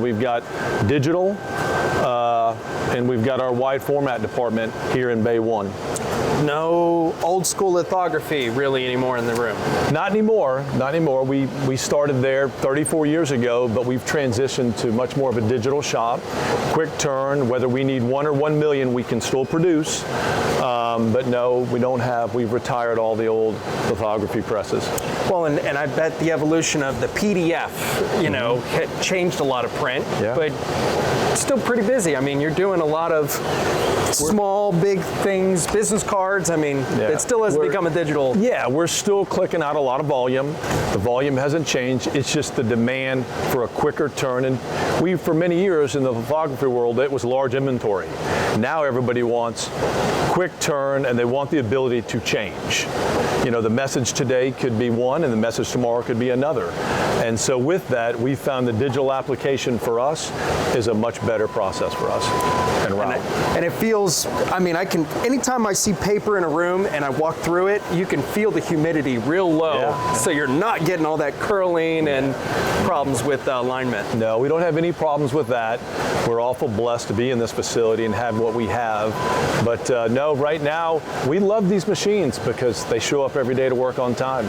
We've got digital, and we've got our wide format department here in Bay 1. No old school lithography really anymore in the room. Not anymore, not anymore. We started there 34 years ago, but we've transitioned to much more of a digital shop. Quick turn, whether we need 1 or 1 million, we can still produce. But no, we don't have, we've retired all the old lithography presses. Well, and I bet the evolution of the PDF, you know, changed a lot of print, but it's still pretty busy. I mean, you're doing a lot of small, big things, business cards. I mean, it still hasn't become a digital. Yeah, we're still clicking out a lot of volume. The volume hasn't changed. It's just the demand for a quicker turn. And we, for many years in the lithography world, it was large inventory. Now everybody wants quick turn, and they want the ability to change. You know, the message today could be one, and the message tomorrow could be another. And so with that, we found the digital application for us is a much better process for us and route. And it feels, I mean, anytime I see paper in a room and I walk through it, you can feel the humidity real low, so you're not getting all that curling and problems with alignment. No, we don't have any problems with that. We're awful blessed to be in this facility and have what we have. But no, right now, we love these machines because they show up every day to work on time.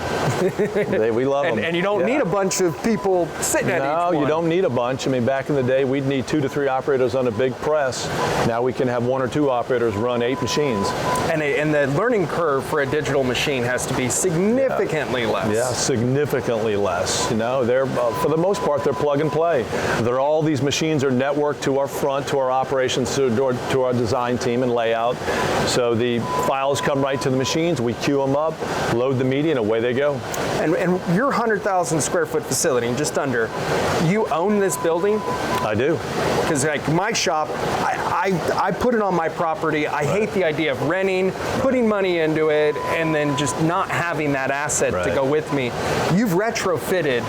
We love them. And you don't need a bunch of people sitting at each one. No, you don't need a bunch. I mean, back in the day, we'd need 2 to 3 operators on a big press. Now we can have 1 or 2 operators run 8 machines. And the learning curve for a digital machine has to be significantly less. Yeah, significantly less. You know, they're for the most part, they're plug and play. All these machines are networked to our front, to our operations, to our design team and layout. So the files come right to the machines. We queue them up, load the media, and away they go. And your 100,000 square foot facility, and just under, you own this building? I do. Because like my shop, I put it on my property. I hate the idea of renting, putting money into it, and then just not having that asset to go with me. You've retrofitted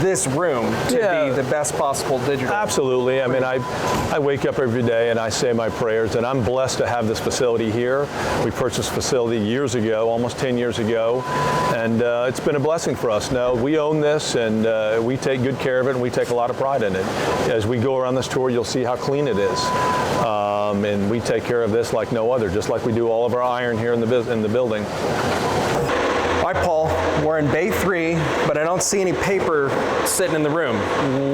this room to be the best possible digital. Absolutely. I mean, I wake up every day and I say my prayers, and I'm blessed to have this facility here. We purchased the facility years ago, almost 10 years ago, and it's been a blessing for us. No, we own this, and we take good care of it, and we take a lot of pride in it. As we go around this tour, you'll see how clean it is. And we take care of this like no other, just like we do all of our iron here in the building. Hi, Paul. We're in Bay 3, but I don't see any paper sitting in the room.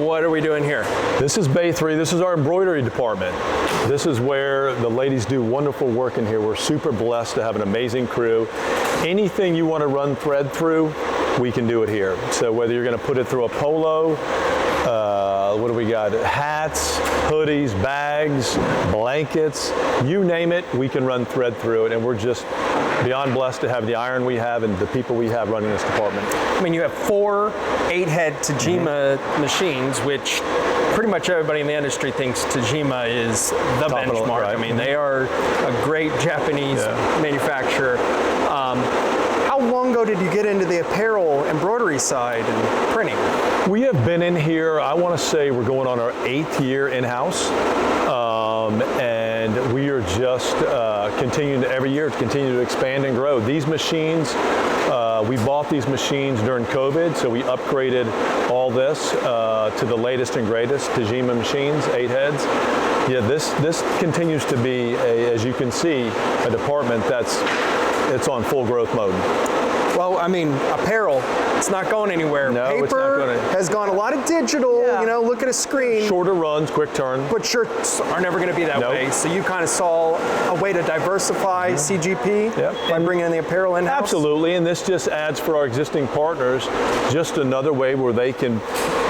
What are we doing here? This is Bay 3. This is our embroidery department. This is where the ladies do wonderful work in here. We're super blessed to have an amazing crew. Anything you want to run thread through, we can do it here. So whether you're going to put it through a polo, what do we got? Hats, hoodies, bags, blankets, you name it, we can run thread through it, and we're just beyond blessed to have the iron we have and the people we have running this department. I mean, you have 4 8-head Tajima machines, which pretty much everybody in the industry thinks Tajima is the benchmark. I mean, they are a great Japanese manufacturer. How long ago did you get into the apparel embroidery side and printing? We have been in here, I want to say we're going on our 8th year in-house, and we are just continuing every year to continue to expand and grow. These machines, we bought these machines during COVID, so we upgraded all this to the latest and greatest Tajima machines, 8 heads. Yeah, this continues to be, as you can see, a department it's on full growth mode. Well, I mean, apparel, it's not going anywhere. No, Paper it's not going to. Has gone a lot of digital, you know, look at a screen. Shorter runs, quick turn. But shirts are never going to be that way. So you kind of saw a way to diversify CGP by bringing in the apparel in-house? Absolutely, and this just adds for our existing partners just another way where they can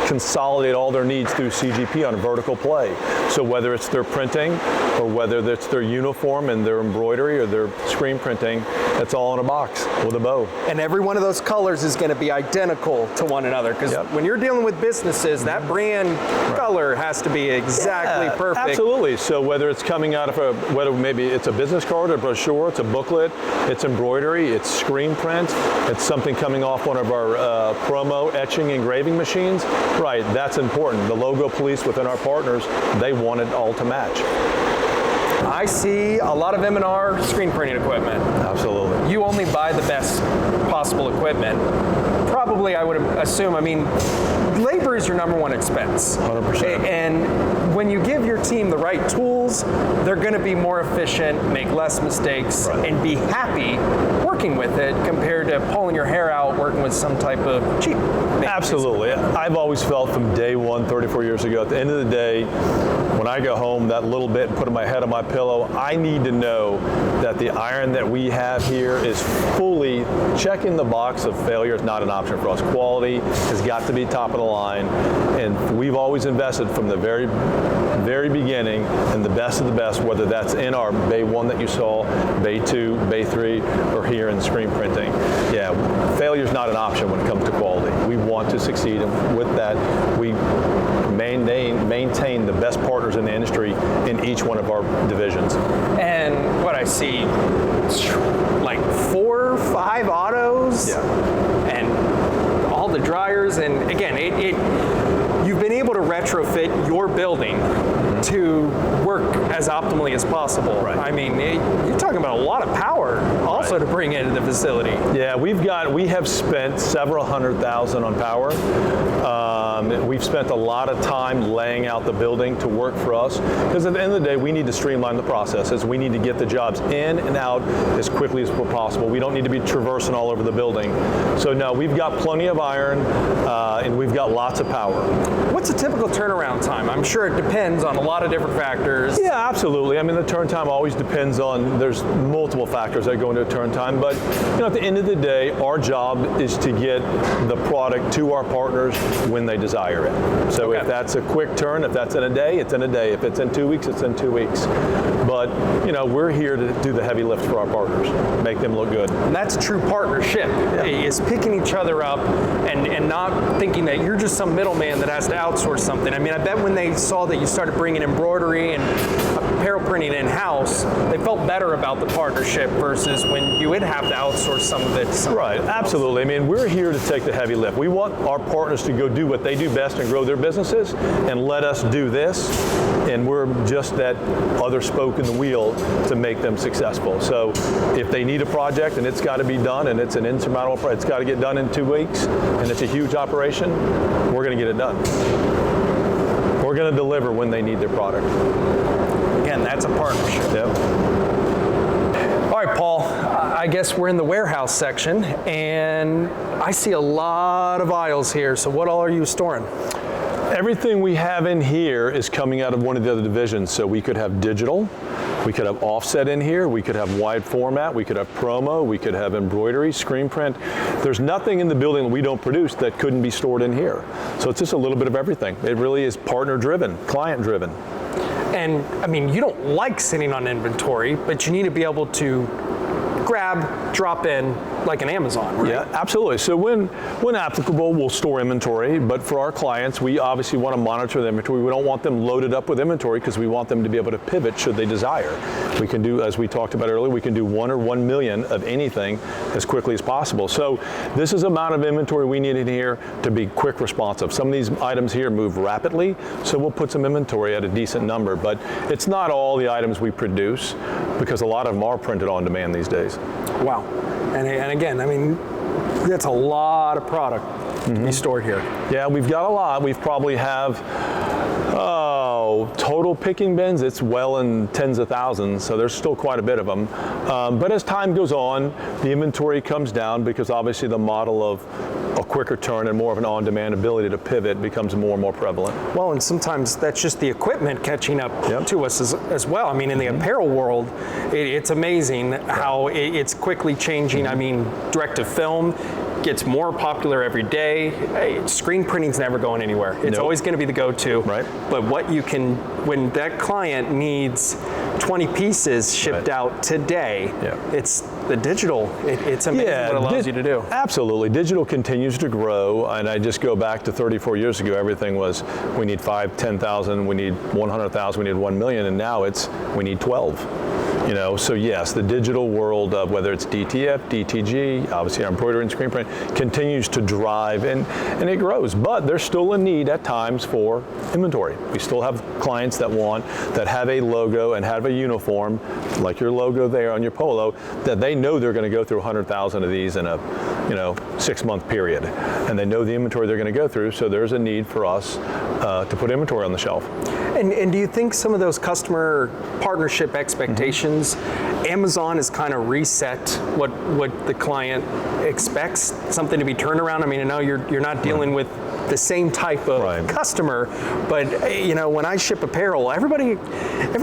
consolidate all their needs through CGP on a vertical play. So whether it's their printing or whether it's their uniform and their embroidery or their screen printing, it's all in a box with a bow. And every one of those colors is going to be identical to one another, because when you're dealing with businesses, that brand color has to be exactly perfect. Absolutely. So whether it's coming out of whether maybe it's a business card, a brochure, it's a booklet, it's embroidery, it's screen print, it's something coming off one of our promo etching engraving machines, right, that's important. The logo police within our partners, they want it all to match. I see a lot of M&R screen printing equipment. Absolutely. You only buy the best possible equipment. probably, I would assume, I mean, labor is your number one expense. 100%. And when you give your team the right tools, they're going to be more efficient, make less mistakes, and be happy working with it compared to pulling your hair out working with some type of cheap. Absolutely. I've always felt from day one, 34 years ago, at the end of the day, when I go home that little bit and put my head on my pillow, I need to know that the iron that we have here is fully checking the box of failure is not an option for us. Quality has got to be top of the line, and we've always invested from the very beginning in the best of the best, whether that's in our Bay 1 that you saw, Bay 2, Bay 3, or here in screen printing. Yeah, failure is not an option when it comes to quality. We want to succeed, and with that, we maintain the best partners in the industry in each one of our divisions. And what I see, like 4 or 5 autos, and all the dryers, and again, you've been able to retrofit your building to work as optimally as possible. Right. I mean, you're talking about a lot of power also to bring into the facility. Yeah, we have spent several $100,000 on power. We've spent a lot of time laying out the building to work for us, because at the end of the day, we need to streamline the processes. We need to get the jobs in and out as quickly as possible. We don't need to be traversing all over the building. So no, we've got plenty of iron, and we've got lots of power. What's a typical turnaround time? I'm sure it depends on a lot of different factors. Yeah, absolutely. I mean, the turn time always depends on, there's multiple factors that go into a turn time, but at the end of the day, our job is to get the product to our partners when they desire it. So if that's a quick turn, if that's in a day, it's in a day. If it's in 2 weeks, it's in 2 weeks. But, we're here to do the heavy lift for our partners, make them look good. And that's a true partnership, is picking each other up and not thinking that you're just some middleman that has to outsource something. I mean, I bet when they saw that you started bringing embroidery and apparel printing in-house, they felt better about the partnership versus when you would have to outsource some of it to someone else. Absolutely. I mean, we're here to take the heavy lift. We want our partners to go do what they do best and grow their businesses, and let us do this, and we're just that other spoke in the wheel to make them successful. So if they need a project and it's got to be done and it's an insurmountable project, it's got to get done in 2 weeks, and it's a huge operation, we're going to get it done. We're going to deliver when they need their product. Again, that's a partnership. Yep. All right, Paul, I guess we're in the warehouse section, and I see a lot of aisles here. So what all are you storing? Everything we have in here is coming out of one of the other divisions. So we could have digital, we could have offset in here, we could have wide format, we could have promo, we could have embroidery, screen print. There's nothing in the building that we don't produce that couldn't be stored in here. So it's just a little bit of everything. It really is partner driven, client driven. And I mean, you don't like sitting on inventory, but you need to be able to grab, drop in like an Amazon, right? Yeah, absolutely. So when applicable, we'll store inventory, but for our clients, we obviously want to monitor the inventory. We don't want them loaded up with inventory because we want them to be able to pivot should they desire. We can do, as we talked about earlier, we can do 1 or 1 million of anything as quickly as possible. So this is the amount of inventory we need in here to be quick responsive. Some of these items here move rapidly, so we'll put some inventory at a decent number, but it's not all the items we produce because a lot of them are printed on demand these days. Wow. And again, I mean, that's a lot of product to be stored here. Yeah, we've got a lot. We probably have, total picking bins, it's well in tens of thousands, so there's still quite a bit of them. But as time goes on, the inventory comes down because obviously the model of a quicker turn and more of an on-demand ability to pivot becomes more and more prevalent. Well, and sometimes that's just the equipment catching up to us as well. I mean, in the apparel world, it's amazing how it's quickly changing. I mean, direct-to-film gets more popular every day. Screen printing's never going anywhere. It's always going to be the go-to. Right. But what you can, when that client needs 20 pieces shipped out today, it's the digital. It's amazing what it allows you to do. Absolutely. Digital continues to grow, and I just go back to 34 years ago, everything was we need 5, 10,000, we need 100,000, we need 1 million, and now it's we need 12. So yes, the digital world of whether it's DTF, DTG, obviously our embroidery and screen print continues to drive and it grows, but there's still a need at times for inventory. We still have clients that have a logo and have a uniform, like your logo there on your polo, that they know they're going to go through 100,000 of these in a 6-month period. And they know the inventory they're going to go through, so there's a need for us to put inventory on the shelf. And do you think some of those customer partnership expectations, Amazon has kind of reset what the client expects, something to be turned around? I mean, I know you're not dealing with the same type of customer, but when I ship apparel, everybody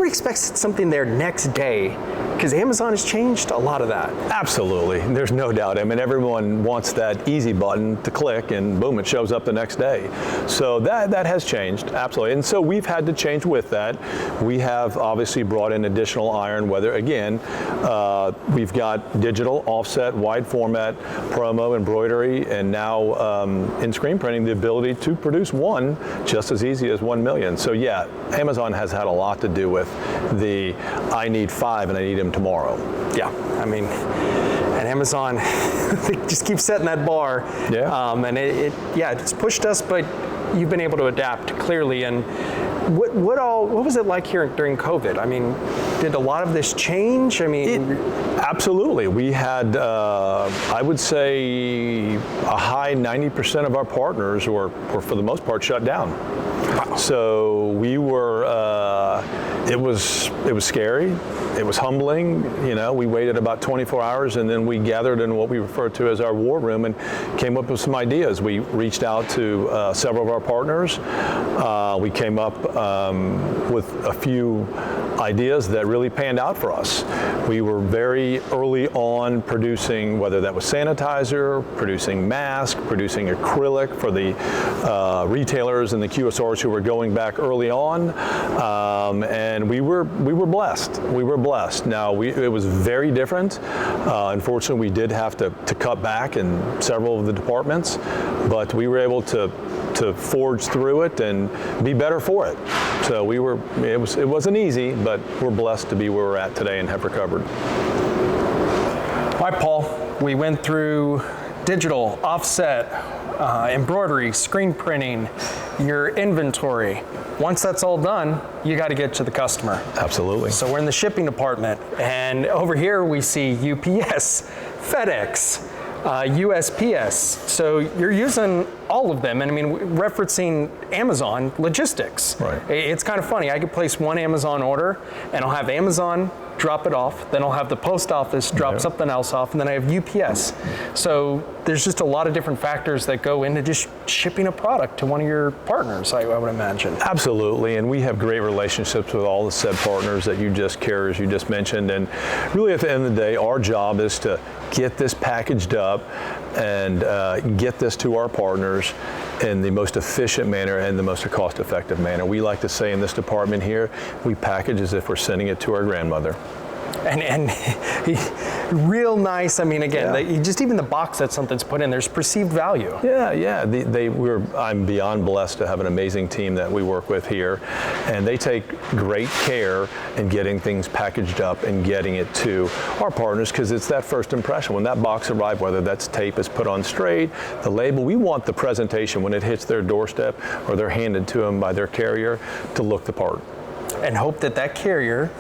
expects something there next day, because Amazon has changed a lot of that. Absolutely, there's no doubt. I mean, everyone wants that easy button to click and boom, it shows up the next day. So that has changed, absolutely. And so we've had to change with that. We have obviously brought in additional iron, whether again, we've got digital, offset, wide format, promo, embroidery, and now in screen printing, the ability to produce one just as easy as 1 million. So yeah, Amazon has had a lot to do with the I need 5 and I need them tomorrow. Yeah, I mean, and Amazon they just keep setting that bar. Yeah. And it's pushed us, but you've been able to adapt clearly. And what was it like here during COVID? I mean, did a lot of this change? I mean, absolutely. We had, I would say, a high 90% of our partners were for the most part shut down. Wow. So we were. It was scary. It was humbling. We waited about 24 hours, and then we gathered in what we refer to as our war room and came up with some ideas. We reached out to several of our partners. We came up with a few ideas that really panned out for us. We were very early on producing, whether that was sanitizer, producing masks, producing acrylic for the retailers and the QSRs who were going back early on, and we were blessed. We were blessed. Now it was very different. Unfortunately, we did have to cut back in several of the departments, but we were able to forge through it and be better for it. So it wasn't easy, but we're blessed to be where we're at today and have recovered. All right, Paul, we went through digital, offset, embroidery, screen printing, your inventory. Once that's all done, you got to get to the customer. Absolutely. So we're in the shipping department, and over here we see UPS, FedEx, USPS. So you're using all of them, and I mean, referencing Amazon logistics. Right. It's kind of funny. I could place one Amazon order, and I'll have Amazon drop it off, then I'll have the post office drop something else off, and then I have UPS. So there's just a lot of different factors that go into just shipping a product to one of your partners, I would imagine. Absolutely, and we have great relationships with all the said partners that carriers you just mentioned, and really at the end of the day, our job is to get this packaged up and get this to our partners in the most efficient manner and the most cost-effective manner. We like to say in this department here, we package as if we're sending it to our grandmother. And real nice. I mean, again, just even the box that something's put in, there's perceived value. Yeah. I'm beyond blessed to have an amazing team that we work with here, and they take great care in getting things packaged up and getting it to our partners, because it's that first impression. When that box arrives, whether that's tape is put on straight, the label, we want the presentation when it hits their doorstep or they're handed to them by their carrier to look the part. And hope that carrier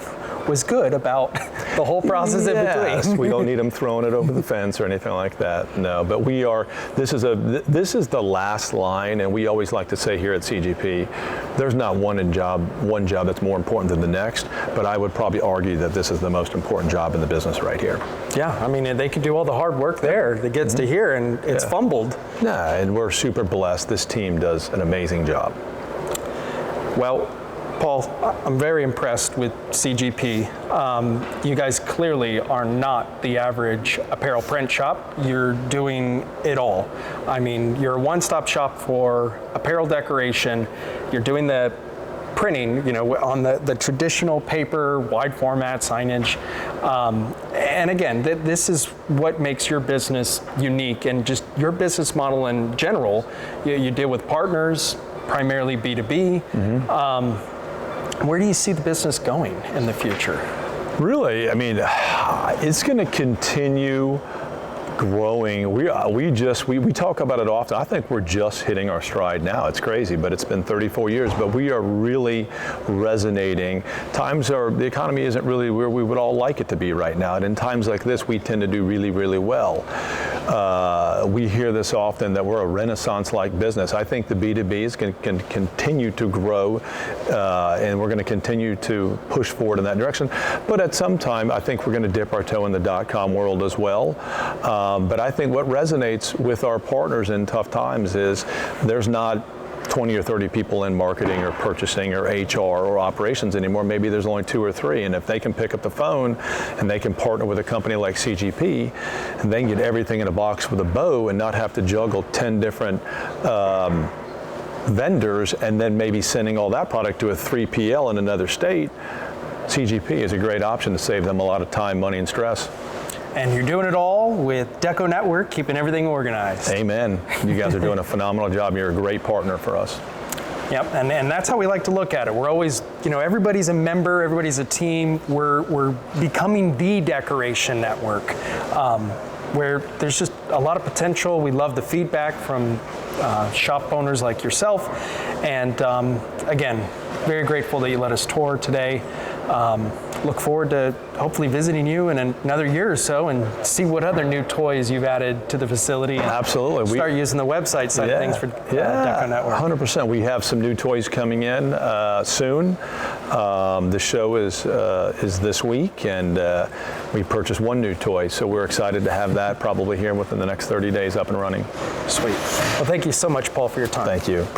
was good about the whole process in between. Yes, we don't need them throwing it over the fence or anything like that. No, but this is the last line, and we always like to say here at CGP, there's not one job that's more important than the next, but I would probably argue that this is the most important job in the business right here. Yeah, I mean, they can do all the hard work there that gets to here, and it's fumbled. Yeah, and we're super blessed. This team does an amazing job. Well, Paul, I'm very impressed with CGP. You guys clearly are not the average apparel print shop. You're doing it all. I mean, you're a one-stop shop for apparel decoration. You're doing the printing, on the traditional paper, wide format signage. And again, this is what makes your business unique, and just your business model in general. You deal with partners, primarily B2B. Where do you see the business going in the future? Really, I mean, it's going to continue growing. We talk about it often. I think we're just hitting our stride now. It's crazy, but it's been 34 years, but we are really resonating. The economy isn't really where we would all like it to be right now. And in times like this, we tend to do really, really well. We hear this often that we're a Renaissance-like business. I think the B2Bs can continue to grow, and we're going to continue to push forward in that direction. But at some time, I think we're going to dip our toe in the .com world as well. But I think what resonates with our partners in tough times is there's not 20 or 30 people in marketing or purchasing or HR or operations anymore. Maybe there's only 2 or 3, and if they can pick up the phone and they can partner with a company like CGP, and they can get everything in a box with a bow and not have to juggle 10 different vendors and then maybe sending all that product to a 3PL in another state, CGP is a great option to save them a lot of time, money, and stress. And you're doing it all with DecoNetwork, keeping everything organized. Amen. You guys are doing a phenomenal job. You're a great partner for us. Yep, and that's how we like to look at it. We're always, everybody's a member, everybody's a team. We're becoming the decoration network, where there's just a lot of potential. We love the feedback from shop owners like yourself. And again, very grateful that you let us tour today. Look forward to hopefully visiting you in another year or so and see what other new toys you've added to the facility. And absolutely. Start using the website side of things for DecoNetwork. 100%. We have some new toys coming in soon. The show is this week, and we purchased 1 new toy, so we're excited to have that probably here within the next 30 days up and running. Sweet. Well, thank you so much, Paul, for your time. Thank you.